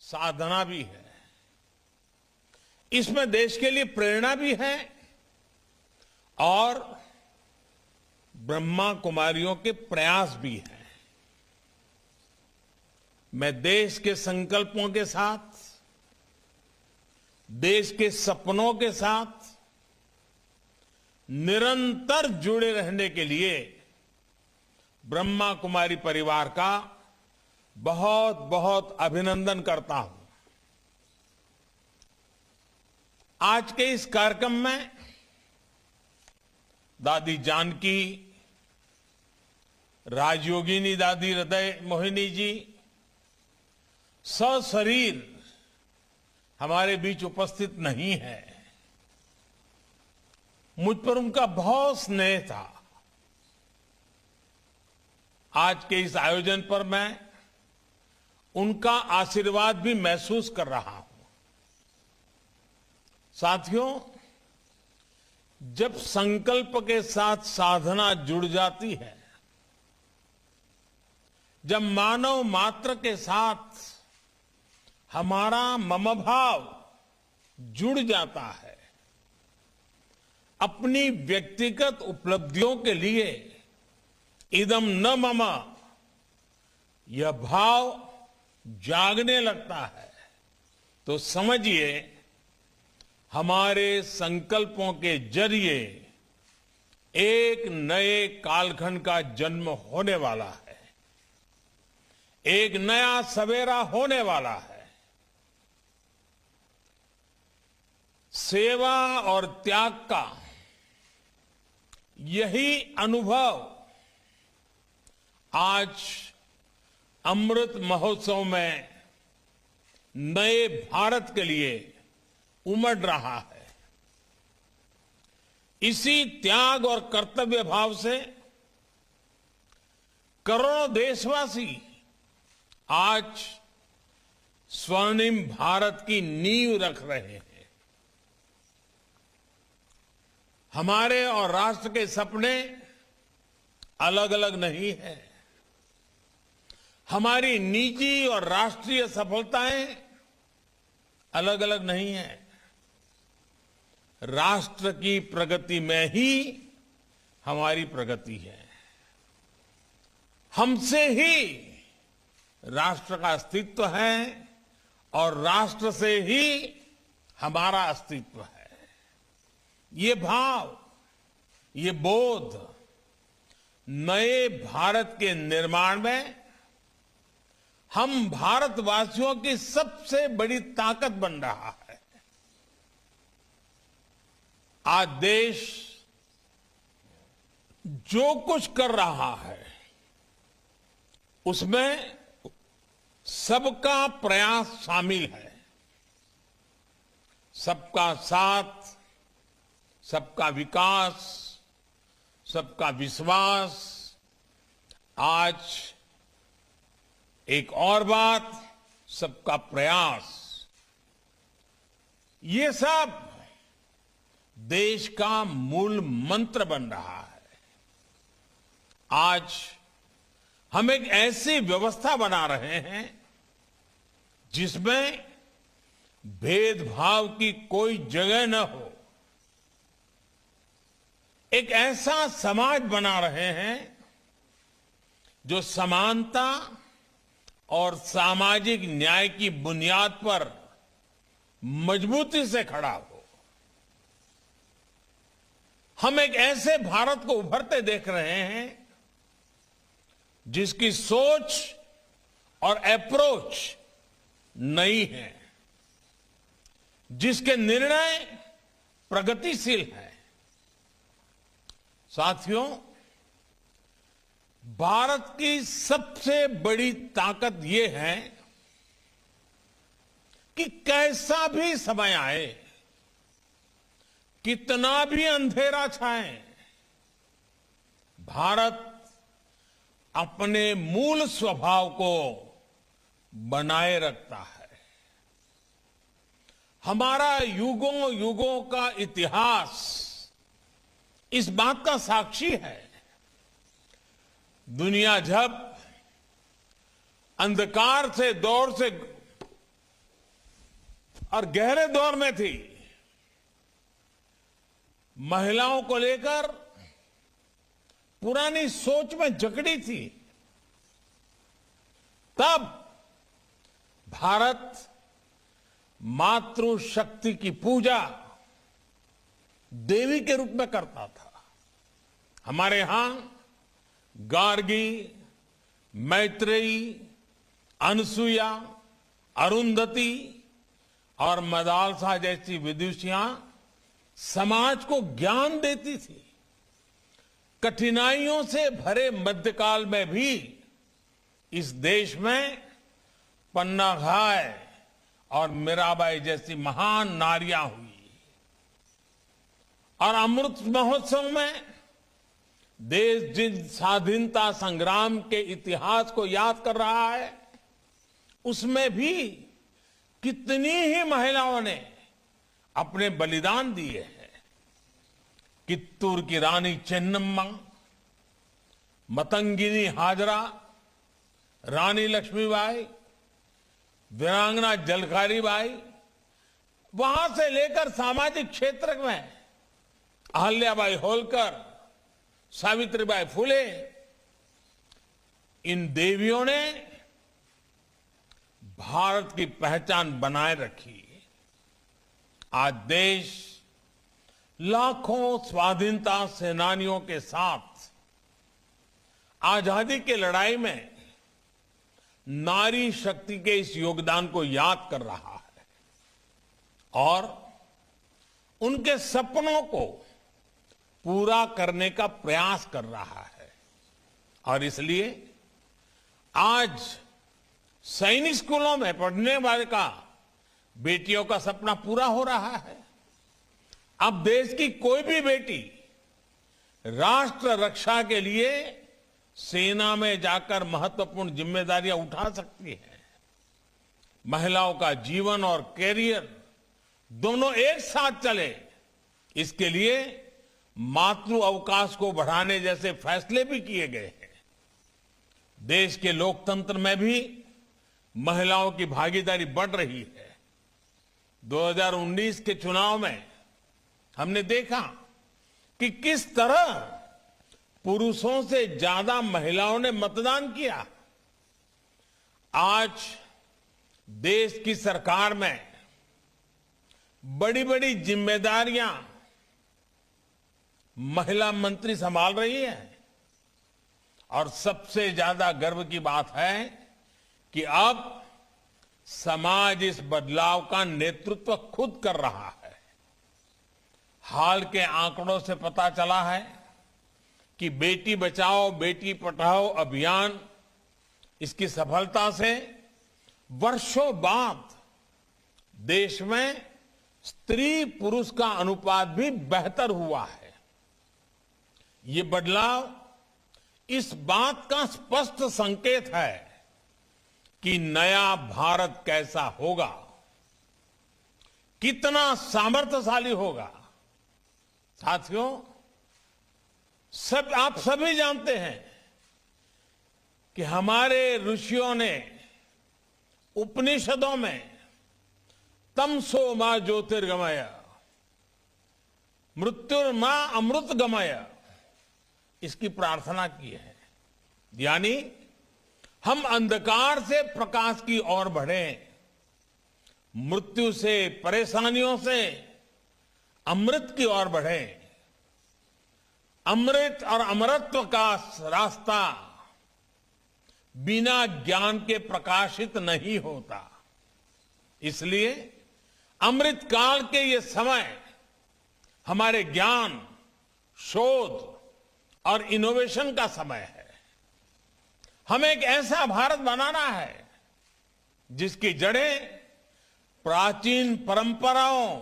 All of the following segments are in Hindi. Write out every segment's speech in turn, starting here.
साधना भी है, इसमें देश के लिए प्रेरणा भी है और ब्रह्मा कुमारियों के प्रयास भी हैं। मैं देश के संकल्पों के साथ, देश के सपनों के साथ निरंतर जुड़े रहने के लिए ब्रह्मा कुमारी परिवार का बहुत बहुत अभिनंदन करता हूं। आज के इस कार्यक्रम में दादी जानकी, राजयोगिनी दादी हृदय मोहिनी जी सशरीर हमारे बीच उपस्थित नहीं है। मुझ पर उनका बहुत स्नेह था। आज के इस आयोजन पर मैं उनका आशीर्वाद भी महसूस कर रहा हूं। साथियों, जब संकल्प के साथ साधना जुड़ जाती है, जब मानव मात्र के साथ हमारा मम भाव जुड़ जाता है, अपनी व्यक्तिगत उपलब्धियों के लिए इदम न मम यह भाव जागने लगता है, तो समझिए हमारे संकल्पों के जरिए एक नए कालखंड का जन्म होने वाला है, एक नया सवेरा होने वाला है। सेवा और त्याग का यही अनुभव आज अमृत महोत्सव में नए भारत के लिए उमड़ रहा है। इसी त्याग और कर्तव्य भाव से करोड़ों देशवासी आज स्वर्णिम भारत की नींव रख रहे हैं। हमारे और राष्ट्र के सपने अलग अलग नहीं है। हमारी निजी और राष्ट्रीय सफलताएं अलग अलग नहीं है। राष्ट्र की प्रगति में ही हमारी प्रगति है। हमसे ही राष्ट्र का अस्तित्व है और राष्ट्र से ही हमारा अस्तित्व है। ये भाव, ये बोध नए भारत के निर्माण में हम भारतवासियों की सबसे बड़ी ताकत बन रहा है। आज देश जो कुछ कर रहा है उसमें सबका प्रयास शामिल है। सबका साथ, सबका विकास, सबका विश्वास। आज एक और बात, सबका प्रयास। ये सब देश का मूल मंत्र बन रहा है। आज हम एक ऐसी व्यवस्था बना रहे हैं जिसमें भेदभाव की कोई जगह न हो। एक ऐसा समाज बना रहे हैं जो समानता और सामाजिक न्याय की बुनियाद पर मजबूती से खड़ा हो। हम एक ऐसे भारत को उभरते देख रहे हैं जिसकी सोच और अप्रोच नई है, जिसके निर्णय प्रगतिशील हैं। साथियों, भारत की सबसे बड़ी ताकत यह है कि कैसा भी समय आए, कितना भी अंधेरा छाए, भारत अपने मूल स्वभाव को बनाए रखता है। हमारा युगों युगों का इतिहास इस बात का साक्षी है। दुनिया जब अंधकार से दौर से और गहरे दौर में थी। महिलाओं को लेकर पुरानी सोच में जकड़ी थी। तब भारत मातृशक्ति की पूजा देवी के रूप में करता था। हमारे यहां गार्गी, मैत्रेयी, अनसुईया, अरुंधति और मदालसा जैसी विदुषियां समाज को ज्ञान देती थी। कठिनाइयों से भरे मध्यकाल में भी इस देश में पन्ना घाय और मीराबाई जैसी महान नारियां हुई। और अमृत महोत्सव में देश जिन स्वाधीनता संग्राम के इतिहास को याद कर रहा है, उसमें भी कितनी ही महिलाओं ने अपने बलिदान दिए हैं। कित्तूर की रानी चेन्नम्मा, मतंगिनी हाजरा, रानी लक्ष्मीबाई, वीरांगना झलकारी बाई, वहां से लेकर सामाजिक क्षेत्र में अहल्याबाई होलकर, सावित्रीबाई फुले, इन देवियों ने भारत की पहचान बनाए रखी। आज देश लाखों स्वाधीनता सेनानियों के साथ आजादी की लड़ाई में नारी शक्ति के इस योगदान को याद कर रहा है और उनके सपनों को पूरा करने का प्रयास कर रहा है। और इसलिए आज सैनिक स्कूलों में पढ़ने वाले का बेटियों का सपना पूरा हो रहा है। अब देश की कोई भी बेटी राष्ट्र रक्षा के लिए सेना में जाकर महत्वपूर्ण जिम्मेदारियां उठा सकती है। महिलाओं का जीवन और कैरियर दोनों एक साथ चले, इसके लिए मातृ अवकाश को बढ़ाने जैसे फैसले भी किए गए हैं। देश के लोकतंत्र में भी महिलाओं की भागीदारी बढ़ रही है। 2019 के चुनाव में हमने देखा कि किस तरह पुरुषों से ज्यादा महिलाओं ने मतदान किया। आज देश की सरकार में बड़ी बड़ी जिम्मेदारियां महिला मंत्री संभाल रही है और सबसे ज्यादा गर्व की बात है कि अब समाज इस बदलाव का नेतृत्व खुद कर रहा है। हाल के आंकड़ों से पता चला है कि बेटी बचाओ बेटी पढ़ाओ अभियान, इसकी सफलता से वर्षों बाद देश में स्त्री पुरुष का अनुपात भी बेहतर हुआ है। ये बदलाव इस बात का स्पष्ट संकेत है कि नया भारत कैसा होगा, कितना सामर्थ्यशाली होगा। साथियों, आप सभी जानते हैं कि हमारे ऋषियों ने उपनिषदों में तमसो मां ज्योतिर्गमय, मृत्युर्मा अमृत गमय, इसकी प्रार्थना की है। यानी हम अंधकार से प्रकाश की ओर बढ़ें, मृत्यु से परेशानियों से अमृत की ओर बढ़ें। अमृत और अमरत्व का रास्ता बिना ज्ञान के प्रकाशित नहीं होता। इसलिए अमृत काल के ये समय हमारे ज्ञान, शोध और इनोवेशन का समय है। हमें एक ऐसा भारत बनाना है जिसकी जड़ें प्राचीन परंपराओं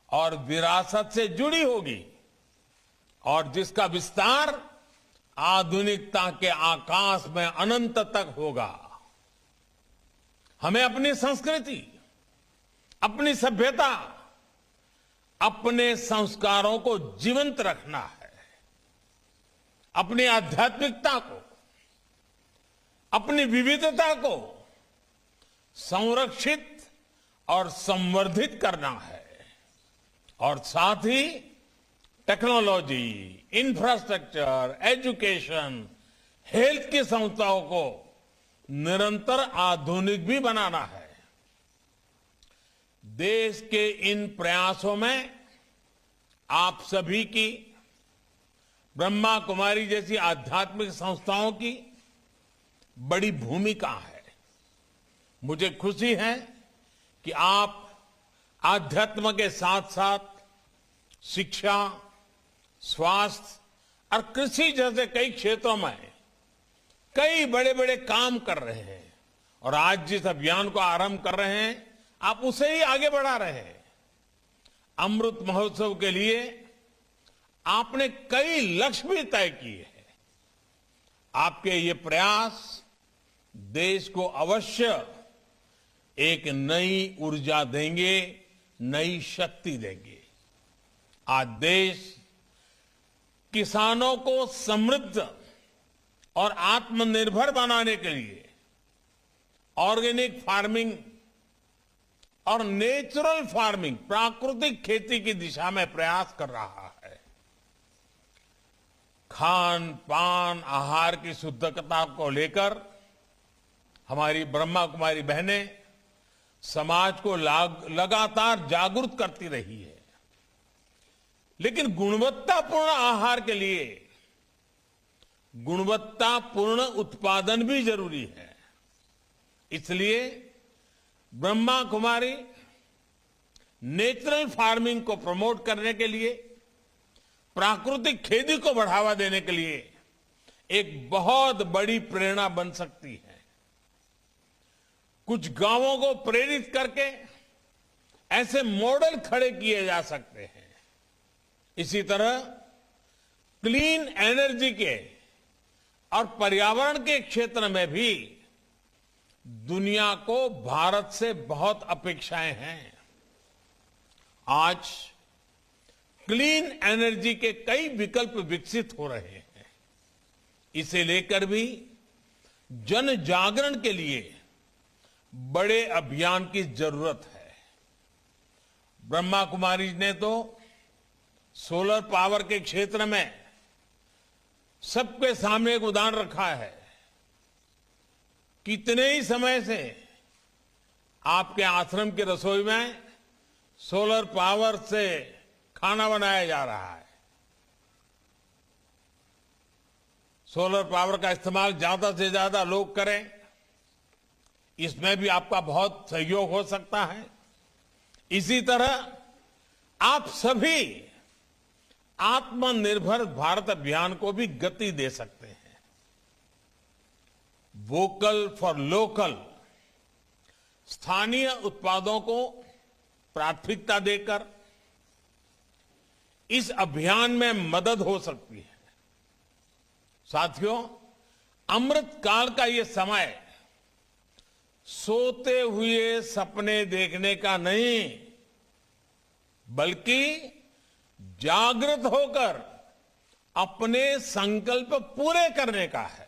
और विरासत से जुड़ी होगी और जिसका विस्तार आधुनिकता के आकाश में अनंत तक होगा। हमें अपनी संस्कृति, अपनी सभ्यता, अपने संस्कारों को जीवंत रखना है। अपनी आध्यात्मिकता को, अपनी विविधता को संरक्षित और संवर्धित करना है और साथ ही टेक्नोलॉजी, इंफ्रास्ट्रक्चर, एजुकेशन, हेल्थ की संस्थाओं को निरंतर आधुनिक भी बनाना है। देश के इन प्रयासों में आप सभी की, ब्रह्मा कुमारी जैसी आध्यात्मिक संस्थाओं की बड़ी भूमिका है। मुझे खुशी है कि आप आध्यात्म के साथ साथ शिक्षा, स्वास्थ्य और कृषि जैसे कई क्षेत्रों में कई बड़े बड़े काम कर रहे हैं और आज जिस अभियान को आरंभ कर रहे हैं आप उसे ही आगे बढ़ा रहे हैं। अमृत महोत्सव के लिए आपने कई लक्ष्य भी तय किए हैं। आपके ये प्रयास देश को अवश्य एक नई ऊर्जा देंगे, नई शक्ति देंगे। आज देश किसानों को समृद्ध और आत्मनिर्भर बनाने के लिए ऑर्गेनिक फार्मिंग और नेचुरल फार्मिंग, प्राकृतिक खेती की दिशा में प्रयास कर रहा है। खान पान, आहार की शुद्धता को लेकर हमारी ब्रह्मा कुमारी बहनें समाज को लगातार जागरूक करती रही है। लेकिन गुणवत्तापूर्ण आहार के लिए गुणवत्तापूर्ण उत्पादन भी जरूरी है। इसलिए ब्रह्मा कुमारी नेचुरल फार्मिंग को प्रमोट करने के लिए, प्राकृतिक खेती को बढ़ावा देने के लिए एक बहुत बड़ी प्रेरणा बन सकती है। कुछ गांवों को प्रेरित करके ऐसे मॉडल खड़े किए जा सकते हैं। इसी तरह क्लीन एनर्जी के और पर्यावरण के क्षेत्र में भी दुनिया को भारत से बहुत अपेक्षाएं हैं। आज क्लीन एनर्जी के कई विकल्प विकसित हो रहे हैं। इसे लेकर भी जन जागरण के लिए बड़े अभियान की जरूरत है। ब्रह्मा कुमारी ने तो सोलर पावर के क्षेत्र में सबके सामने एक उदाहरण रखा है। कितने ही समय से आपके आश्रम की रसोई में सोलर पावर से खाना बनाया जा रहा है। सोलर पावर का इस्तेमाल ज्यादा से ज्यादा लोग करें, इसमें भी आपका बहुत सहयोग हो सकता है। इसी तरह आप सभी आत्मनिर्भर भारत अभियान को भी गति दे सकते हैं। वोकल फॉर लोकल, स्थानीय उत्पादों को प्राथमिकता देकर इस अभियान में मदद हो सकती है। साथियों, अमृत काल का ये समय सोते हुए सपने देखने का नहीं, बल्कि जागृत होकर अपने संकल्प पूरे करने का है।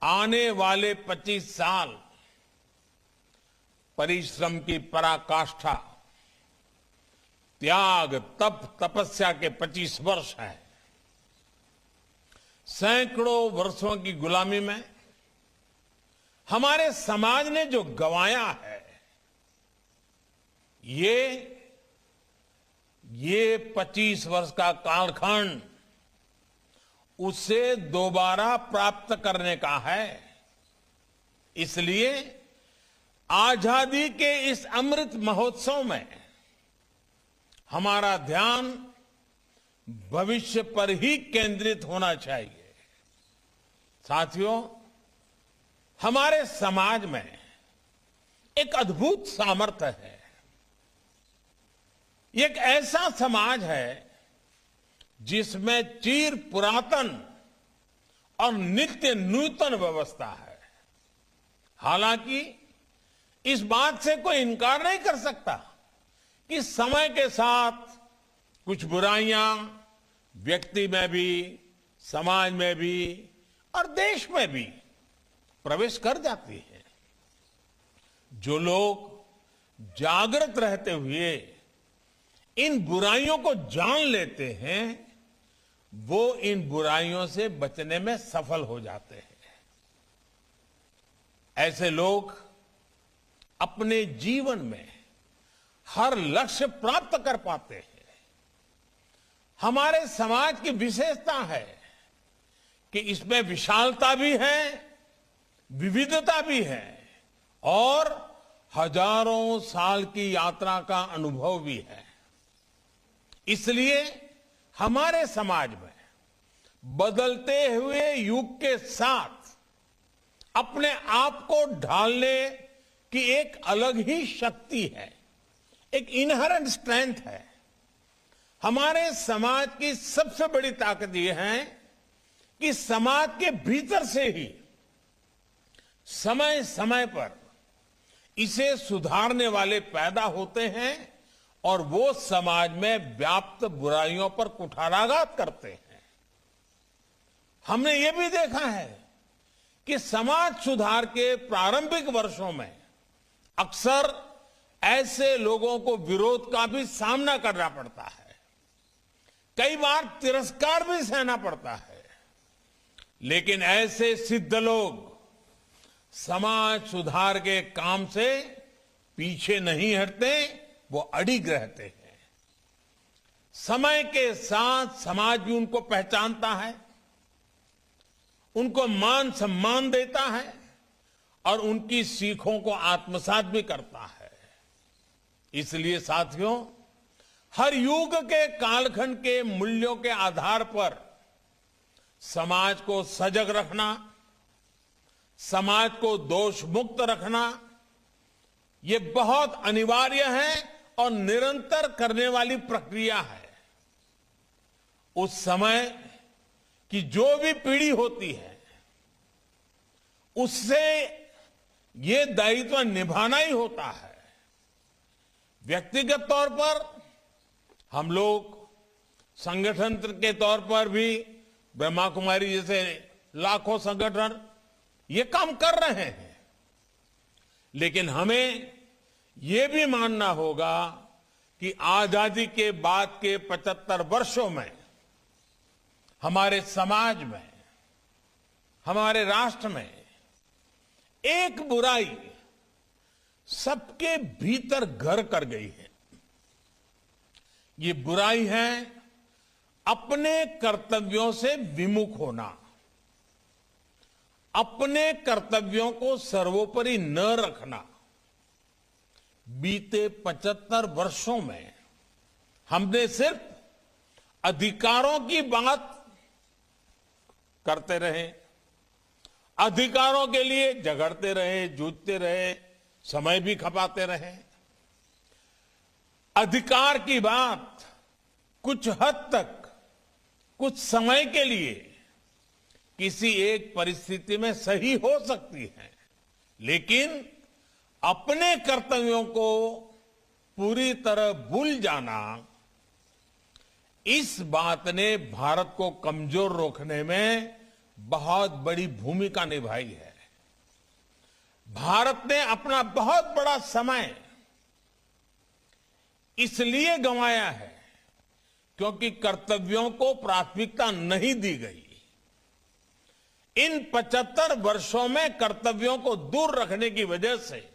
आने वाले 25 साल परिश्रम की पराकाष्ठा, त्याग, तप, तपस्या के 25 वर्ष हैं। सैकड़ों वर्षों की गुलामी में हमारे समाज ने जो गंवाया है, ये 25 वर्ष का कालखंड उसे दोबारा प्राप्त करने का है। इसलिए आजादी के इस अमृत महोत्सव में हमारा ध्यान भविष्य पर ही केंद्रित होना चाहिए। साथियों, हमारे समाज में एक अद्भुत सामर्थ्य है। ये एक ऐसा समाज है जिसमें चिर पुरातन और नित्य नूतन व्यवस्था है। हालांकि इस बात से कोई इनकार नहीं कर सकता कि समय के साथ कुछ बुराइयां व्यक्ति में भी, समाज में भी और देश में भी प्रवेश कर जाती है। जो लोग जागृत रहते हुए इन बुराइयों को जान लेते हैं, वो इन बुराइयों से बचने में सफल हो जाते हैं। ऐसे लोग अपने जीवन में हर लक्ष्य प्राप्त कर पाते हैं। हमारे समाज की विशेषता है कि इसमें विशालता भी है, विविधता भी है और हजारों साल की यात्रा का अनुभव भी है। इसलिए हमारे समाज में बदलते हुए युग के साथ अपने आप को ढालने की एक अलग ही शक्ति है, एक इनहेरेंट स्ट्रेंथ है। हमारे समाज की सबसे बड़ी ताकत यह है कि समाज के भीतर से ही समय समय पर इसे सुधारने वाले पैदा होते हैं और वो समाज में व्याप्त बुराइयों पर कुठाराघात करते हैं। हमने ये भी देखा है कि समाज सुधार के प्रारंभिक वर्षों में अक्सर ऐसे लोगों को विरोध का भी सामना करना पड़ता है, कई बार तिरस्कार भी सहना पड़ता है, लेकिन ऐसे सिद्ध लोग समाज सुधार के काम से पीछे नहीं हटते, वो अडिग रहते हैं। समय के साथ समाज भी उनको पहचानता है, उनको मान सम्मान देता है और उनकी सीखों को आत्मसात भी करता है। इसलिए साथियों, हर युग के कालखंड के मूल्यों के आधार पर समाज को सजग रखना, समाज को दोष मुक्त रखना, ये बहुत अनिवार्य है और निरंतर करने वाली प्रक्रिया है। उस समय की जो भी पीढ़ी होती है, उससे ये दायित्व निभाना ही होता है। व्यक्तिगत तौर पर हम लोग संगठन के तौर पर भी ब्रह्मा कुमारी जैसे लाखों संगठन ये काम कर रहे हैं, लेकिन हमें ये भी मानना होगा कि आजादी के बाद के 75 वर्षों में हमारे समाज में, हमारे राष्ट्र में एक बुराई सबके भीतर घर कर गई है। ये बुराई है अपने कर्तव्यों से विमुख होना, अपने कर्तव्यों को सर्वोपरि न रखना। बीते 75 वर्षों में हमने सिर्फ अधिकारों की बात करते रहे, अधिकारों के लिए झगड़ते रहे, जूझते रहे, समय भी खपाते रहे। अधिकार की बात कुछ हद तक, कुछ समय के लिए किसी एक परिस्थिति में सही हो सकती है, लेकिन अपने कर्तव्यों को पूरी तरह भूल जाना, इस बात ने भारत को कमजोर रोकने में बहुत बड़ी भूमिका निभाई है। भारत ने अपना बहुत बड़ा समय इसलिए गंवाया है क्योंकि कर्तव्यों को प्राथमिकता नहीं दी गई। इन 75 वर्षों में कर्तव्यों को दूर रखने की वजह से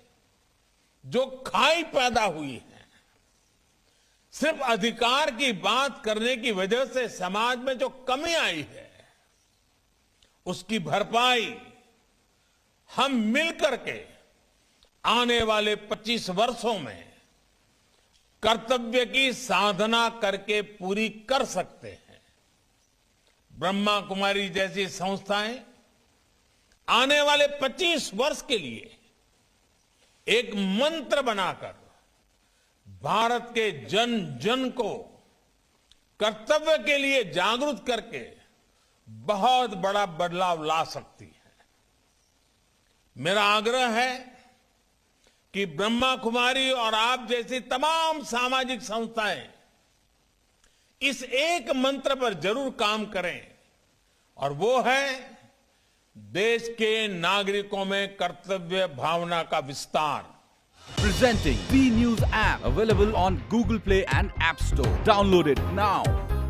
जो खाई पैदा हुई है, सिर्फ अधिकार की बात करने की वजह से समाज में जो कमी आई है, उसकी भरपाई हम मिलकर के आने वाले 25 वर्षों में कर्तव्य की साधना करके पूरी कर सकते हैं। ब्रह्मा कुमारी जैसी संस्थाएं आने वाले 25 वर्ष के लिए एक मंत्र बनाकर भारत के जन जन को कर्तव्य के लिए जागरूक करके बहुत बड़ा बदलाव ला सकती है। मेरा आग्रह है कि ब्रह्मा कुमारी और आप जैसी तमाम सामाजिक संस्थाएं इस एक मंत्र पर जरूर काम करें, और वो है देश के नागरिकों में कर्तव्य भावना का विस्तार। Presenting V News app, available on Google Play and App Store. Download it now.